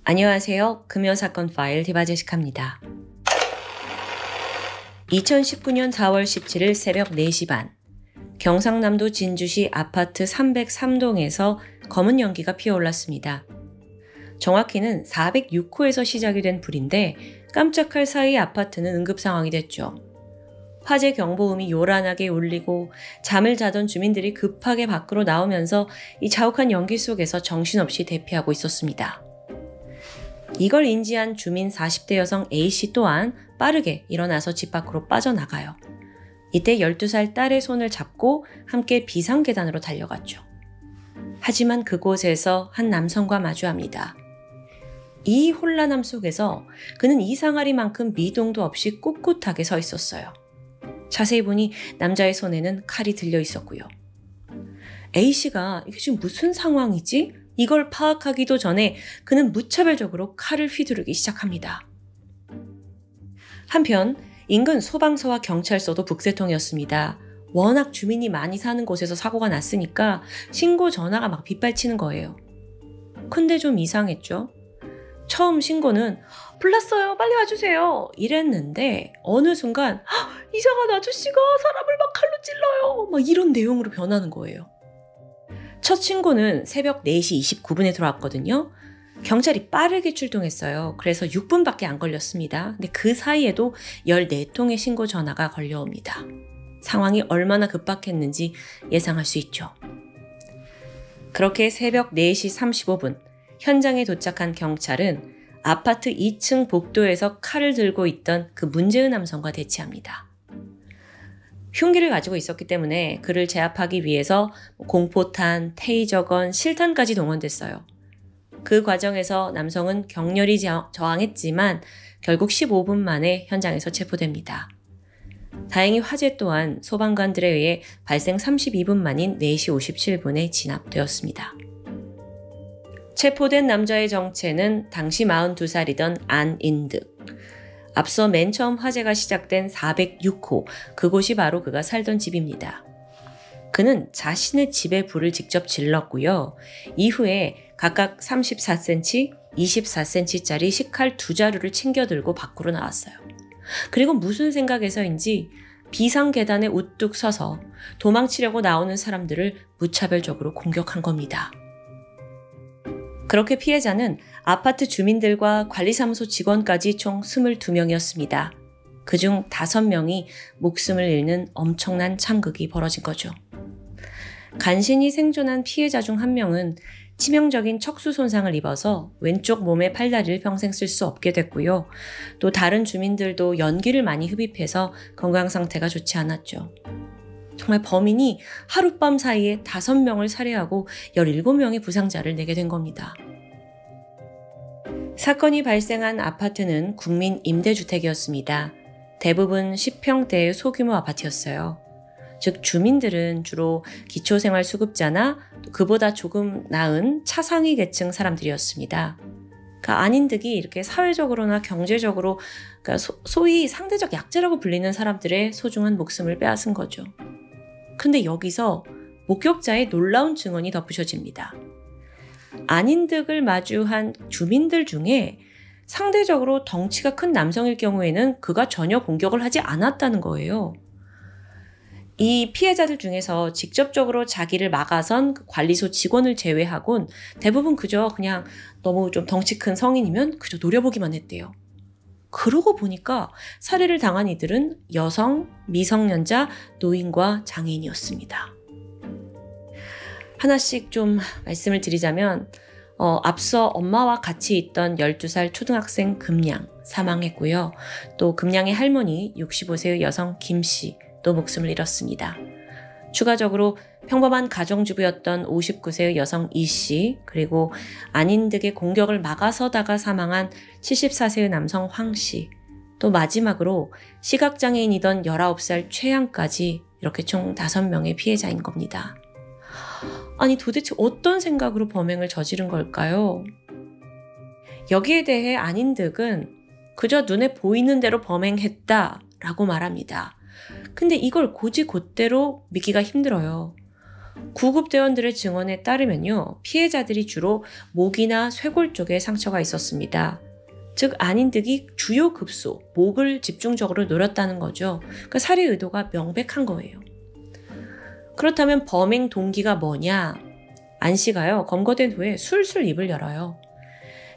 안녕하세요. 금요사건 파일 디바제시카입니다. 2019년 4월 17일 새벽 4시 반, 경상남도 진주시 아파트 303동에서 검은 연기가 피어올랐습니다. 정확히는 406호에서 시작이 된 불인데 깜짝할 사이 아파트는 응급 상황이 됐죠. 화재 경보음이 요란하게 울리고 잠을 자던 주민들이 급하게 밖으로 나오면서 이 자욱한 연기 속에서 정신없이 대피하고 있었습니다. 이걸 인지한 주민 40대 여성 A씨 또한 빠르게 일어나서 집 밖으로 빠져나가요. 이때 12살 딸의 손을 잡고 함께 비상계단으로 달려갔죠. 하지만 그곳에서 한 남성과 마주합니다. 이 혼란함 속에서 그는 이상하리만큼 미동도 없이 꿋꿋하게 서 있었어요. 자세히 보니 남자의 손에는 칼이 들려 있었고요. A씨가 이게 지금 무슨 상황이지? 이걸 파악하기도 전에 그는 무차별적으로 칼을 휘두르기 시작합니다. 한편 인근 소방서와 경찰서도 북새통이었습니다. 워낙 주민이 많이 사는 곳에서 사고가 났으니까 신고 전화가 막 빗발치는 거예요. 근데 좀 이상했죠. 처음 신고는 불났어요, 빨리 와주세요 이랬는데 어느 순간 이상한 아저씨가 사람을 막 칼로 찔러요 막 이런 내용으로 변하는 거예요. 첫 신고는 새벽 4시 29분에 들어왔거든요. 경찰이 빠르게 출동했어요. 그래서 6분밖에 안 걸렸습니다. 근데 그 사이에도 14통의 신고 전화가 걸려옵니다. 상황이 얼마나 급박했는지 예상할 수 있죠. 그렇게 새벽 4시 35분 현장에 도착한 경찰은 아파트 2층 복도에서 칼을 들고 있던 그 문제의 남성과 대치합니다. 흉기를 가지고 있었기 때문에 그를 제압하기 위해서 공포탄, 테이저건, 실탄까지 동원됐어요. 그 과정에서 남성은 격렬히 저항했지만 결국 15분 만에 현장에서 체포됩니다. 다행히 화재 또한 소방관들에 의해 발생 32분 만인 4시 57분에 진압되었습니다. 체포된 남자의 정체는 당시 42살이던 안인득. 앞서 맨 처음 화재가 시작된 406호, 그곳이 바로 그가 살던 집입니다. 그는 자신의 집에 불을 직접 질렀고요. 이후에 각각 34cm, 24cm짜리 식칼 2자루를 챙겨 들고 밖으로 나왔어요. 그리고 무슨 생각에서인지 비상 계단에 우뚝 서서 도망치려고 나오는 사람들을 무차별적으로 공격한 겁니다. 그렇게 피해자는 아파트 주민들과 관리사무소 직원까지 총 22명이었습니다. 그중 5명이 목숨을 잃는 엄청난 참극이 벌어진 거죠. 간신히 생존한 피해자 중 1명은 치명적인 척수 손상을 입어서 왼쪽 몸의 팔다리를 평생 쓸 수 없게 됐고요. 또 다른 주민들도 연기를 많이 흡입해서 건강 상태가 좋지 않았죠. 정말 범인이 하룻밤 사이에 5명을 살해하고 17명의 부상자를 내게 된 겁니다. 사건이 발생한 아파트는 국민 임대주택이었습니다. 대부분 10평대의 소규모 아파트였어요. 즉 주민들은 주로 기초생활수급자나 그보다 조금 나은 차상위 계층 사람들이었습니다. 그러니까 안인득이 이렇게 사회적으로나 경제적으로 그러니까 소위 상대적 약자라고 불리는 사람들의 소중한 목숨을 빼앗은 거죠. 근데 여기서 목격자의 놀라운 증언이 덧붙여집니다. 안인득을 마주한 주민들 중에 상대적으로 덩치가 큰 남성일 경우에는 그가 전혀 공격을 하지 않았다는 거예요. 이 피해자들 중에서 직접적으로 자기를 막아선 관리소 직원을 제외하곤 대부분 그저 그냥 너무 좀 덩치 큰 성인이면 그저 노려보기만 했대요. 그러고 보니까 살해를 당한 이들은 여성, 미성년자, 노인과 장애인이었습니다. 하나씩 좀 말씀을 드리자면 앞서 엄마와 같이 있던 12살 초등학생 금양 사망했고요. 또 금양의 할머니 65세의 여성 김씨 또 목숨을 잃었습니다. 추가적으로 평범한 가정주부였던 59세의 여성 이씨, 그리고 안인득의 공격을 막아서다가 사망한 74세의 남성 황씨, 또 마지막으로 시각장애인이던 19살 최양까지 이렇게 총 5명의 피해자인 겁니다. 아니 도대체 어떤 생각으로 범행을 저지른 걸까요? 여기에 대해 안인득은 그저 눈에 보이는 대로 범행했다라고 말합니다. 근데 이걸 곧이곧대로 믿기가 힘들어요. 구급대원들의 증언에 따르면요, 피해자들이 주로 목이나 쇄골 쪽에 상처가 있었습니다. 즉 안인득이 주요 급소, 목을 집중적으로 노렸다는 거죠. 그러니까 살해 의도가 명백한 거예요. 그렇다면 범행 동기가 뭐냐? 안 씨가요, 검거된 후에 술술 입을 열어요.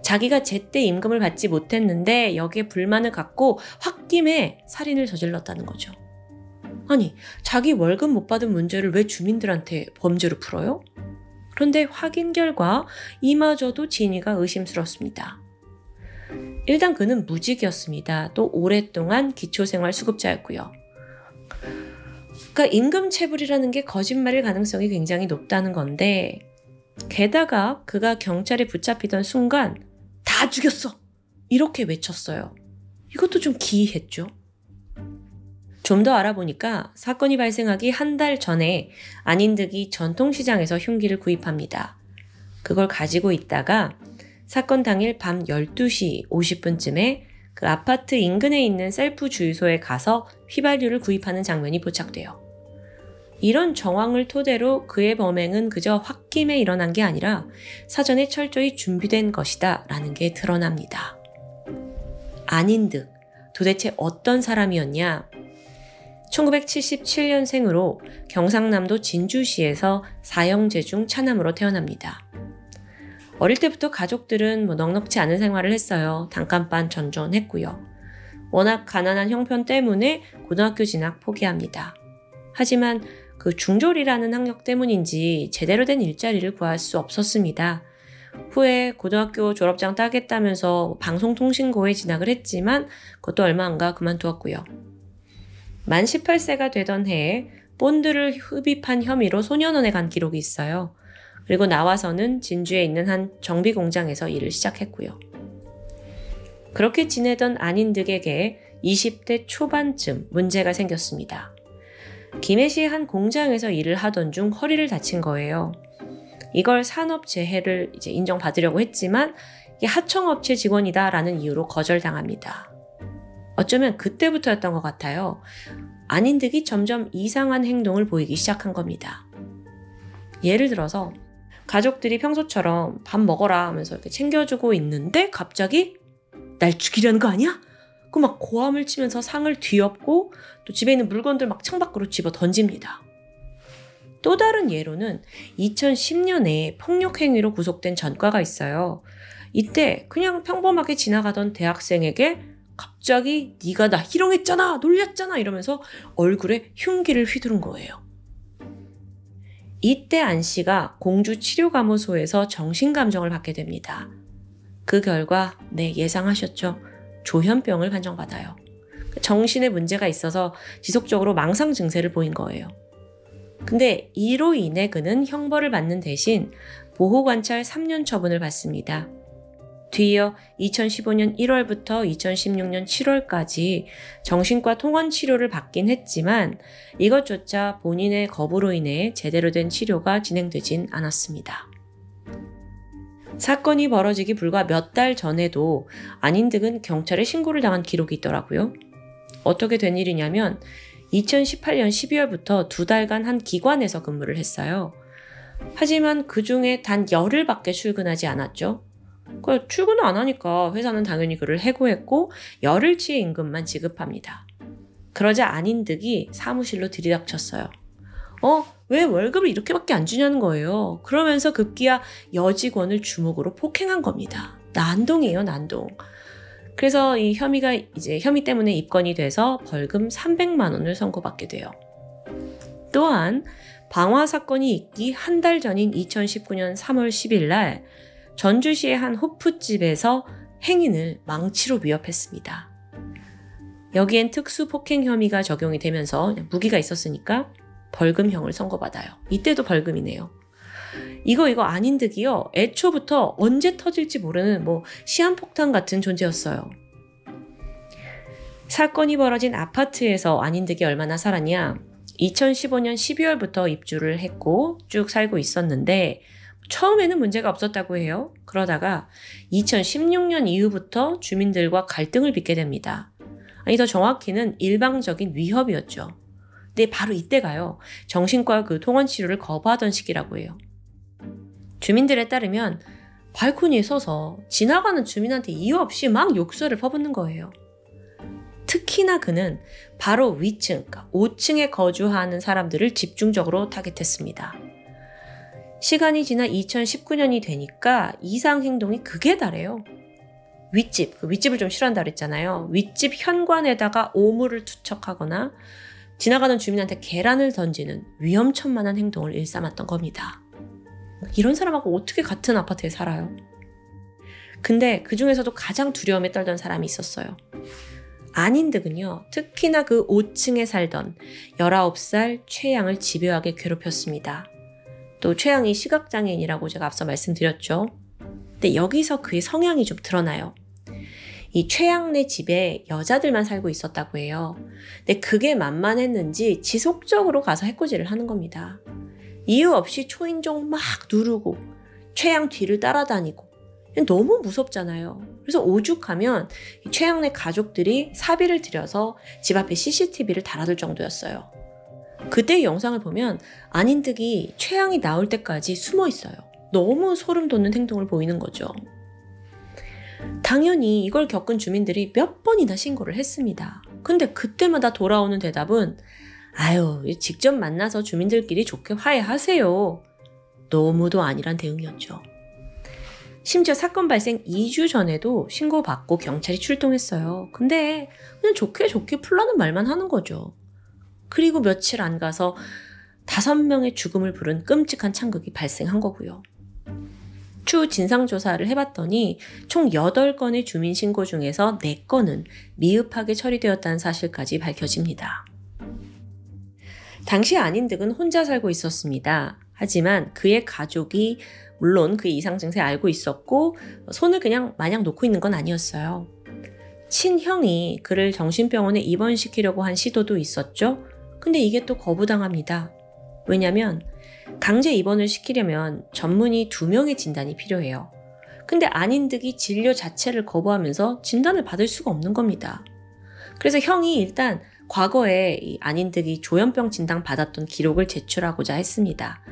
자기가 제때 임금을 받지 못했는데 여기에 불만을 갖고 홧김에 살인을 저질렀다는 거죠. 아니, 자기 월급 못 받은 문제를 왜 주민들한테 범죄로 풀어요? 그런데 확인 결과 이마저도 진위가 의심스럽습니다. 일단 그는 무직이었습니다. 또 오랫동안 기초생활수급자였고요. 그러니까 임금 체불이라는 게 거짓말일 가능성이 굉장히 높다는 건데, 게다가 그가 경찰에 붙잡히던 순간 다 죽였어! 이렇게 외쳤어요. 이것도 좀 기이했죠. 좀 더 알아보니까 사건이 발생하기 한 달 전에 안인득이 전통시장에서 흉기를 구입합니다. 그걸 가지고 있다가 사건 당일 밤 12시 50분쯤에 그 아파트 인근에 있는 셀프 주유소에 가서 휘발유를 구입하는 장면이 포착돼요. 이런 정황을 토대로 그의 범행은 그저 홧김에 일어난 게 아니라 사전에 철저히 준비된 것이다 라는 게 드러납니다. 안인득, 도대체 어떤 사람이었냐? 1977년생으로 경상남도 진주시에서 사형제중 차남으로 태어납니다. 어릴 때부터 가족들은 넉넉지 않은 생활을 했어요. 단칸반 전전했고요. 워낙 가난한 형편 때문에 고등학교 진학 포기합니다. 하지만 그 중졸이라는 학력 때문인지 제대로 된 일자리를 구할 수 없었습니다. 후에 고등학교 졸업장 따겠다면서 방송통신고에 진학을 했지만 그것도 얼마 안 가 그만두었고요. 만 18세가 되던 해에 본드를 흡입한 혐의로 소년원에 간 기록이 있어요. 그리고 나와서는 진주에 있는 한 정비 공장에서 일을 시작했고요. 그렇게 지내던 안인득에게 20대 초반쯤 문제가 생겼습니다. 김해시의 한 공장에서 일을 하던 중 허리를 다친 거예요. 이걸 산업재해를 이제 인정받으려고 했지만 이게 하청업체 직원이다라는 이유로 거절당합니다. 어쩌면 그때부터였던 것 같아요. 안인득이 점점 이상한 행동을 보이기 시작한 겁니다. 예를 들어서 가족들이 평소처럼 밥 먹어라 하면서 이렇게 챙겨주고 있는데 갑자기 날 죽이려는 거 아니야? 그 막 고함을 치면서 상을 뒤엎고 또 집에 있는 물건들 막 창밖으로 집어 던집니다. 또 다른 예로는 2010년에 폭력행위로 구속된 전과가 있어요. 이때 그냥 평범하게 지나가던 대학생에게 갑자기 네가 나 희롱했잖아, 놀렸잖아 이러면서 얼굴에 흉기를 휘두른 거예요. 이때 안 씨가 공주 치료감호소에서 정신감정을 받게 됩니다. 그 결과 예상하셨죠? 조현병을 판정받아요. 정신에 문제가 있어서 지속적으로 망상 증세를 보인 거예요. 근데 이로 인해 그는 형벌을 받는 대신 보호관찰 3년 처분을 받습니다. 뒤이어 2015년 1월부터 2016년 7월까지 정신과 통원 치료를 받긴 했지만 이것조차 본인의 거부로 인해 제대로 된 치료가 진행되진 않았습니다. 사건이 벌어지기 불과 몇 달 전에도 안인득은 경찰에 신고를 당한 기록이 있더라고요. 어떻게 된 일이냐면 2018년 12월부터 2달간 한 기관에서 근무를 했어요. 하지만 그중에 단 열흘밖에 출근하지 않았죠. 출근을 안 하니까 회사는 당연히 그를 해고했고 열흘치의 임금만 지급합니다. 그러자 안인득이 사무실로 들이닥쳤어요. 왜 월급을 이렇게밖에 안 주냐는 거예요. 그러면서 급기야 여직원을 주먹으로 폭행한 겁니다. 난동이에요, 난동. 그래서 이 혐의 때문에 입건이 돼서 벌금 300만 원을 선고받게 돼요. 또한 방화 사건이 있기 한 달 전인 2019년 3월 10일 날 전주시의 한 호프집에서 행인을 망치로 위협했습니다. 여기엔 특수폭행 혐의가 적용이 되면서 무기가 있었으니까 벌금형을 선고받아요. 이때도 벌금이네요. 이거 안인득이요. 애초부터 언제 터질지 모르는 시한폭탄 같은 존재였어요. 사건이 벌어진 아파트에서 안인득이 얼마나 살았냐? 2015년 12월부터 입주를 했고 쭉 살고 있었는데 처음에는 문제가 없었다고 해요. 그러다가 2016년 이후부터 주민들과 갈등을 빚게 됩니다. 더 정확히는 일방적인 위협이었죠. 근데 바로 이때가요. 정신과 그 통원 치료를 거부하던 시기라고 해요. 주민들에 따르면 발코니에 서서 지나가는 주민한테 이유 없이 막 욕설을 퍼붓는 거예요. 특히나 그는 바로 위층, 그러니까 5층에 거주하는 사람들을 집중적으로 타겟했습니다. 시간이 지나 2019년이 되니까 이상 행동이 극에 달해요. 윗집, 그 윗집을 좀 싫어한다 그랬잖아요. 윗집 현관에다가 오물을 투척하거나 지나가는 주민한테 계란을 던지는 위험천만한 행동을 일삼았던 겁니다. 이런 사람하고 어떻게 같은 아파트에 살아요? 근데 그 중에서도 가장 두려움에 떨던 사람이 있었어요. 안인득은요, 특히나 그 5층에 살던 19살 최양을 집요하게 괴롭혔습니다. 또 최양이 시각장애인이라고 제가 앞서 말씀드렸죠. 근데 여기서 그의 성향이 좀 드러나요. 이 최양네 집에 여자들만 살고 있었다고 해요. 근데 그게 만만했는지 지속적으로 가서 해코지를 하는 겁니다. 이유 없이 초인종 막 누르고 최양 뒤를 따라다니고 너무 무섭잖아요. 그래서 오죽하면 최양네 가족들이 사비를 들여서 집 앞에 CCTV를 달아둘 정도였어요. 그때 영상을 보면 안인득이 최양이 나올 때까지 숨어 있어요. 너무 소름 돋는 행동을 보이는 거죠. 당연히 이걸 겪은 주민들이 몇 번이나 신고를 했습니다. 근데 그때마다 돌아오는 대답은 아유, 직접 만나서 주민들끼리 좋게 화해하세요. 너무도 아니란 대응이었죠. 심지어 사건 발생 2주 전에도 신고받고 경찰이 출동했어요. 근데 그냥 좋게 풀라는 말만 하는 거죠. 그리고 며칠 안 가서 5명의 죽음을 부른 끔찍한 창극이 발생한 거고요. 추후 진상조사를 해봤더니 총 8건의 주민신고 중에서 4건은 미흡하게 처리되었다는 사실까지 밝혀집니다. 당시 안인득은 혼자 살고 있었습니다. 하지만 그의 가족이 물론 그의 이상 증세 알고 있었고 손을 그냥 마냥 놓고 있는 건 아니었어요. 친형이 그를 정신병원에 입원시키려고 한 시도도 있었죠. 근데 이게 또 거부당합니다. 왜냐면 강제 입원을 시키려면 전문의 2명의 진단이 필요해요. 근데 안인득이 진료 자체를 거부하면서 진단을 받을 수가 없는 겁니다. 그래서 형이 일단 과거에 이 안인득이 조현병 진단 받았던 기록을 제출하고자 했습니다.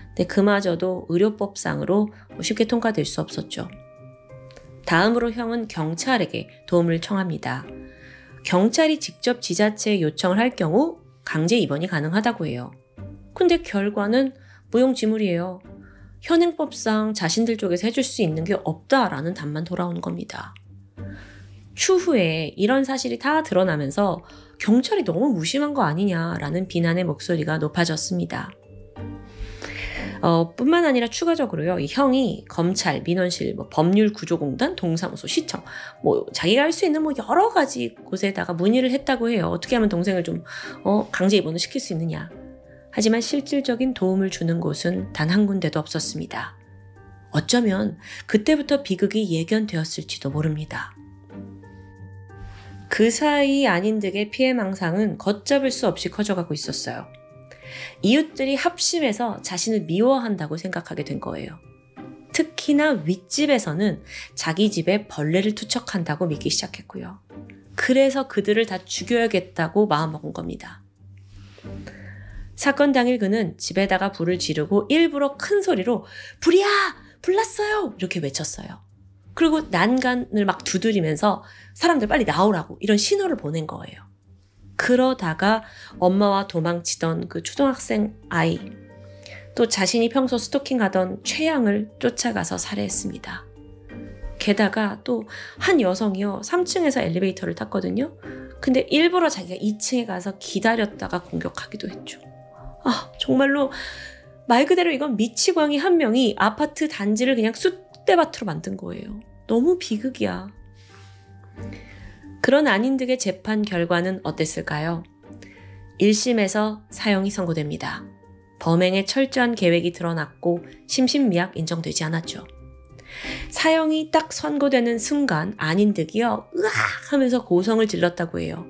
근데 그마저도 의료법상으로 쉽게 통과될 수 없었죠. 다음으로 형은 경찰에게 도움을 청합니다. 경찰이 직접 지자체에 요청을 할 경우 강제 입원이 가능하다고 해요. 근데 결과는 무용지물이에요. 현행법상 자신들 쪽에서 해줄 수 있는 게 없다라는 답만 돌아오는 겁니다. 추후에 이런 사실이 다 드러나면서 경찰이 너무 무심한 거 아니냐라는 비난의 목소리가 높아졌습니다. 뿐만 아니라 추가적으로요, 이 형이 검찰, 민원실, 법률구조공단, 동사무소, 시청, 자기가 할 수 있는 여러 가지 곳에다가 문의를 했다고 해요. 어떻게 하면 동생을 좀 강제 입원을 시킬 수 있느냐. 하지만 실질적인 도움을 주는 곳은 단 한 군데도 없었습니다. 어쩌면 그때부터 비극이 예견되었을지도 모릅니다. 그 사이 안인득의 피해망상은 걷잡을 수 없이 커져가고 있었어요. 이웃들이 합심해서 자신을 미워한다고 생각하게 된 거예요. 특히나 윗집에서는 자기 집에 벌레를 투척한다고 믿기 시작했고요. 그래서 그들을 다 죽여야겠다고 마음먹은 겁니다. 사건 당일 그는 집에다가 불을 지르고 일부러 큰 소리로 불이야! 불 났어요! 이렇게 외쳤어요. 그리고 난간을 막 두드리면서 사람들 빨리 나오라고 이런 신호를 보낸 거예요. 그러다가 엄마와 도망치던 그 초등학생 아이, 또 자신이 평소 스토킹하던 최양을 쫓아가서 살해했습니다. 게다가 또 한 여성이요, 3층에서 엘리베이터를 탔거든요. 근데 일부러 자기가 2층에 가서 기다렸다가 공격하기도 했죠. 정말로 말 그대로 이건 미치광이 한 명이 아파트 단지를 그냥 쑥대밭으로 만든 거예요. 너무 비극이야. 그런 안인득의 재판 결과는 어땠을까요? 1심에서 사형이 선고됩니다. 범행의 철저한 계획이 드러났고 심신미약 인정되지 않았죠. 사형이 딱 선고되는 순간 안인득이요, 으악 하면서 고성을 질렀다고 해요.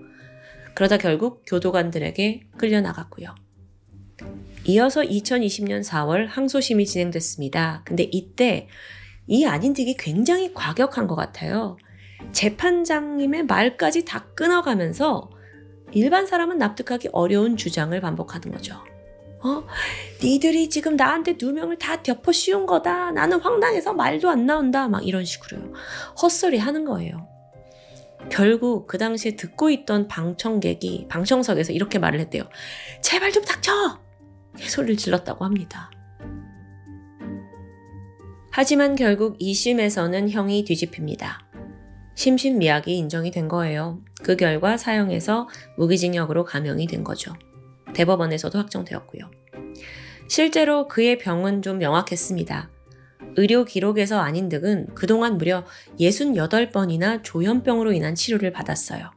그러다 결국 교도관들에게 끌려나갔고요. 이어서 2020년 4월 항소심이 진행됐습니다. 근데 이때 이 안인득이 굉장히 과격한 것 같아요. 재판장님의 말까지 다 끊어가면서 일반 사람은 납득하기 어려운 주장을 반복하는 거죠. 니들이 지금 나한테 누명을 다 덮어 씌운 거다. 나는 황당해서 말도 안 나온다. 막 이런 식으로요. 헛소리 하는 거예요. 결국 그 당시에 듣고 있던 방청객이 방청석에서 이렇게 말을 했대요. 제발 좀 닥쳐! 소리를 질렀다고 합니다. 하지만 결국 2심에서는 형이 뒤집힙니다. 심신미약이 인정이 된 거예요. 그 결과 사형에서 무기징역으로 감형이 된 거죠. 대법원에서도 확정되었고요. 실제로 그의 병은 좀 명확했습니다. 의료 기록에서 안인득은 그동안 무려 68번이나 조현병으로 인한 치료를 받았어요.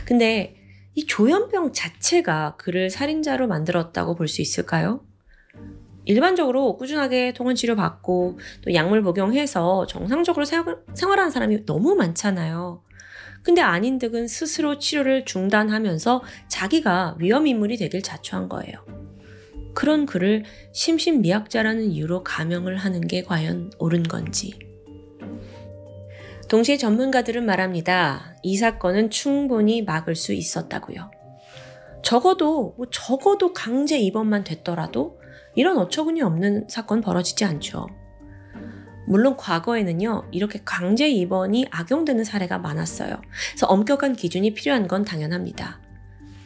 근데 이 조현병 자체가 그를 살인자로 만들었다고 볼 수 있을까요? 일반적으로 꾸준하게 통원치료 받고 또 약물 복용해서 정상적으로 생활하는 사람이 너무 많잖아요. 근데 안인득은 스스로 치료를 중단하면서 자기가 위험인물이 되길 자초한 거예요. 그런 그를 심신미약자라는 이유로 감형을 하는 게 과연 옳은 건지. 동시에 전문가들은 말합니다. 이 사건은 충분히 막을 수 있었다고요. 적어도 강제 입원만 됐더라도 이런 어처구니 없는 사건 벌어지지 않죠. 물론 과거에는요, 이렇게 강제 입원이 악용되는 사례가 많았어요. 그래서 엄격한 기준이 필요한 건 당연합니다.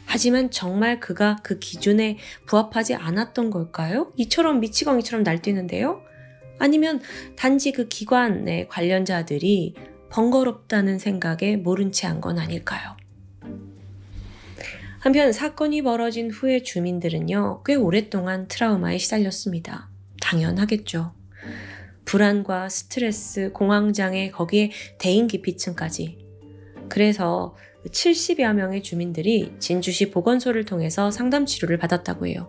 하지만 정말 그가 그 기준에 부합하지 않았던 걸까요? 이처럼 미치광이처럼 날뛰는데요? 아니면 단지 그 기관의 관련자들이 번거롭다는 생각에 모른 채 한 건 아닐까요? 한편 사건이 벌어진 후에 주민들은요, 꽤 오랫동안 트라우마에 시달렸습니다. 당연하겠죠. 불안과 스트레스, 공황장애, 거기에 대인기피증까지. 그래서 70여 명의 주민들이 진주시 보건소를 통해서 상담 치료를 받았다고 해요.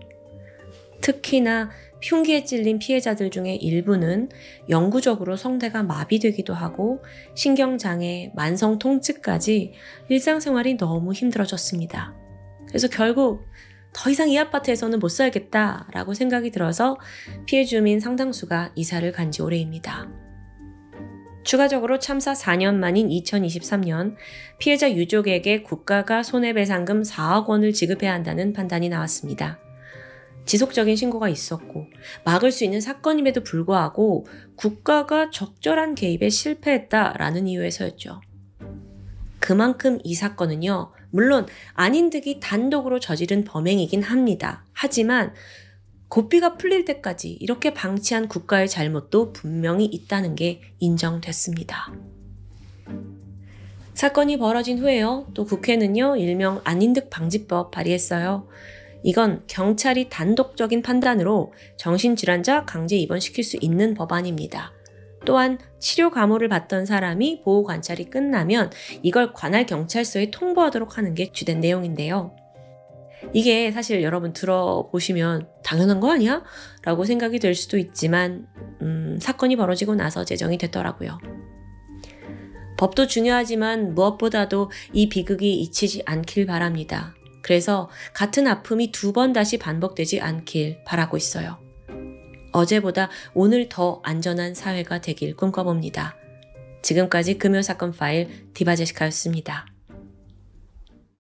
특히나 흉기에 찔린 피해자들 중에 일부는 영구적으로 성대가 마비되기도 하고 신경장애, 만성 통증까지 일상생활이 너무 힘들어졌습니다. 그래서 결국 더 이상 이 아파트에서는 못 살겠다라고 생각이 들어서 피해 주민 상당수가 이사를 간 지 오래입니다. 추가적으로 참사 4년 만인 2023년 피해자 유족에게 국가가 손해배상금 4억 원을 지급해야 한다는 판단이 나왔습니다. 지속적인 신고가 있었고 막을 수 있는 사건임에도 불구하고 국가가 적절한 개입에 실패했다라는 이유에서였죠. 그만큼 이 사건은요, 물론 안인득이 단독으로 저지른 범행이긴 합니다. 하지만 고삐가 풀릴 때까지 이렇게 방치한 국가의 잘못도 분명히 있다는 게 인정됐습니다. 사건이 벌어진 후에요. 또 국회는요, 일명 안인득 방지법 발의했어요. 이건 경찰이 단독적인 판단으로 정신질환자 강제 입원시킬 수 있는 법안입니다. 또한 치료 감호를 받던 사람이 보호 관찰이 끝나면 이걸 관할 경찰서에 통보하도록 하는 게 주된 내용인데요. 이게 사실 여러분 들어보시면 당연한 거 아니야? 라고 생각이 들 수도 있지만 사건이 벌어지고 나서 제정이 됐더라고요. 법도 중요하지만 무엇보다도 이 비극이 잊히지 않길 바랍니다. 그래서 같은 아픔이 2번 다시 반복되지 않길 바라고 있어요. 어제보다 오늘 더 안전한 사회가 되길 꿈꿔봅니다. 지금까지 금요사건 파일 디바제시카였습니다.